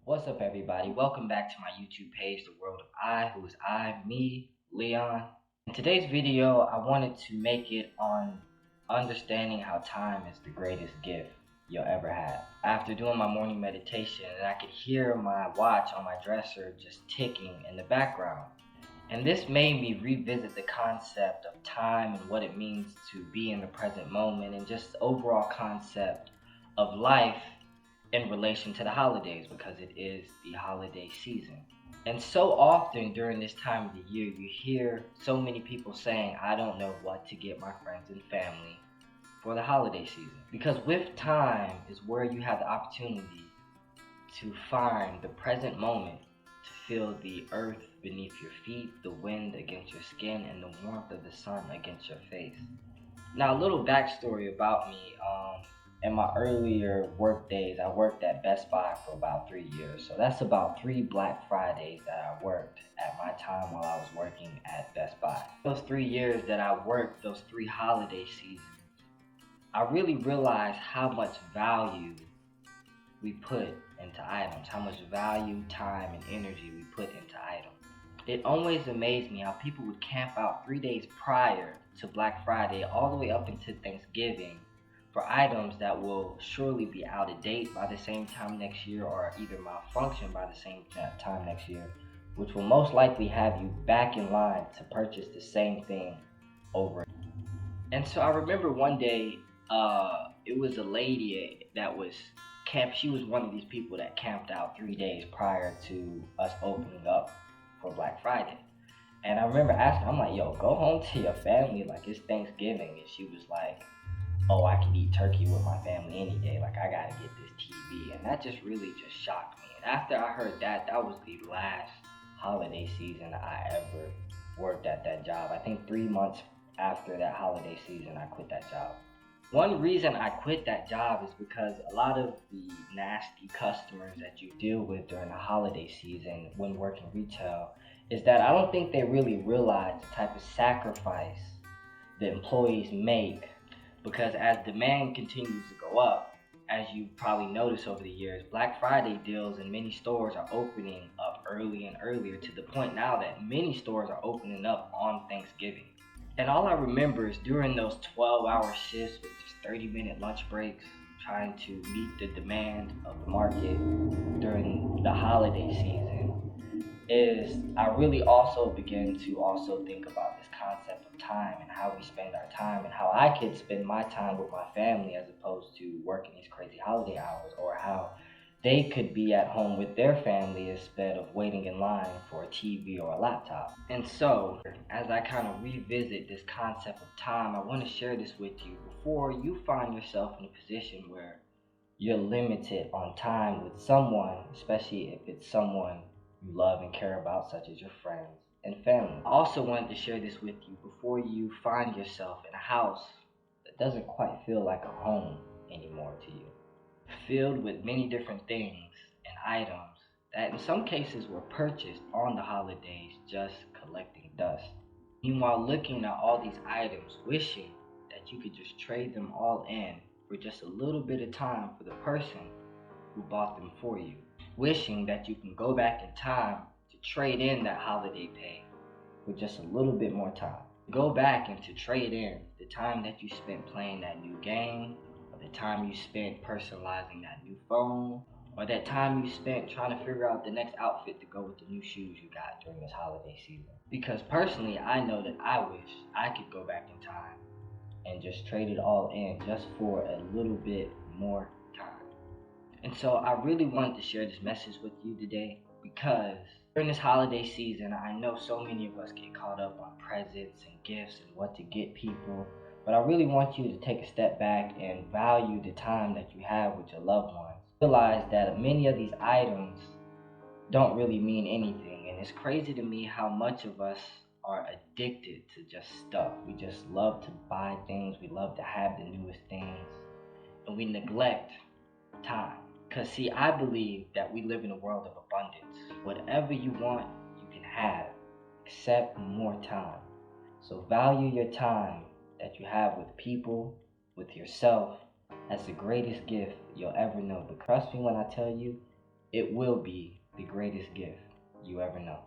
What's up, everybody? Welcome back to my YouTube page, The World of I, who is I, me, Leon. In today's video, I wanted to make it on understanding how time is the greatest gift you'll ever have. After doing my morning meditation, and I could hear my watch on my dresser just ticking in the background. And this made me revisit the concept of time and what it means to be in the present moment and just the overall concept of life in relation to the holidays because it is the holiday season. And so often during this time of the year, you hear so many people saying, I don't know what to get my friends and family for the holiday season. Because with time is where you have the opportunity to find the present moment, to feel the earth beneath your feet, the wind against your skin, and the warmth of the sun against your face. Now, a little backstory about me. In my earlier work days, I worked at Best Buy for about 3 years. So that's about 3 Black Fridays that I worked at my time while I was working at Best Buy. Those 3 years that I worked, those 3 holiday seasons, I really realized how much value we put into items, how much value, time, and energy we put into items. It always amazed me how people would camp out 3 days prior to Black Friday all the way up into Thanksgiving for items that will surely be out of date by the same time next year or either malfunction by the same time next year, which will most likely have you back in line to purchase the same thing over. And so I remember one day, it was a lady that was she was one of these people that camped out 3 days prior to us opening up for Black Friday. And I remember asking, I'm like, yo, go home to your family, like it's Thanksgiving. And she was like, oh, I can eat turkey with my family any day. Like, I gotta get this TV. And that just really just shocked me. And after I heard that, that was the last holiday season I ever worked at that job. I think 3 months after that holiday season, I quit that job. One reason I quit that job is because a lot of the nasty customers that you deal with during the holiday season when working retail is that I don't think they really realize the type of sacrifice the employees make, because as demand continues to go up, as you probably noticed over the years, Black Friday deals in many stores are opening up early and earlier to the point now that many stores are opening up on Thanksgiving. And all I remember is during those 12-hour shifts with just 30-minute lunch breaks, trying to meet the demand of the market during the holiday season, is I really also began to also think about this concept of time and how we spend our time and how I could spend my time with my family as opposed to working these crazy holiday hours, or how they could be at home with their family instead of waiting in line for a TV or a laptop. And so, as I kind of revisit this concept of time, I want to share this with you before you find yourself in a position where you're limited on time with someone, especially if it's someone you love and care about, such as your friends and family. I also wanted to share this with you before you find yourself in a house that doesn't quite feel like a home anymore to you, filled with many different things and items that in some cases were purchased on the holidays just collecting dust. Meanwhile, looking at all these items, wishing that you could just trade them all in for just a little bit of time for the person who bought them for you. Wishing that you can go back in time to trade in that holiday pay with just a little bit more time. Go back and to trade in the time that you spent playing that new game, or the time you spent personalizing that new phone, or that time you spent trying to figure out the next outfit to go with the new shoes you got during this holiday season. Because personally, I know that I wish I could go back in time and just trade it all in just for a little bit more time. And so I really wanted to share this message with you today because during this holiday season, I know so many of us get caught up on presents and gifts and what to get people, but I really want you to take a step back and value the time that you have with your loved ones. Realize that many of these items don't really mean anything, and it's crazy to me how much of us are addicted to just stuff. We just love to buy things, we love to have the newest things, and we neglect time. Because, see, I believe that we live in a world of abundance. Whatever you want, you can have, except more time. So value your time that you have with people, with yourself. That's the greatest gift you'll ever know. But trust me when I tell you, it will be the greatest gift you ever know.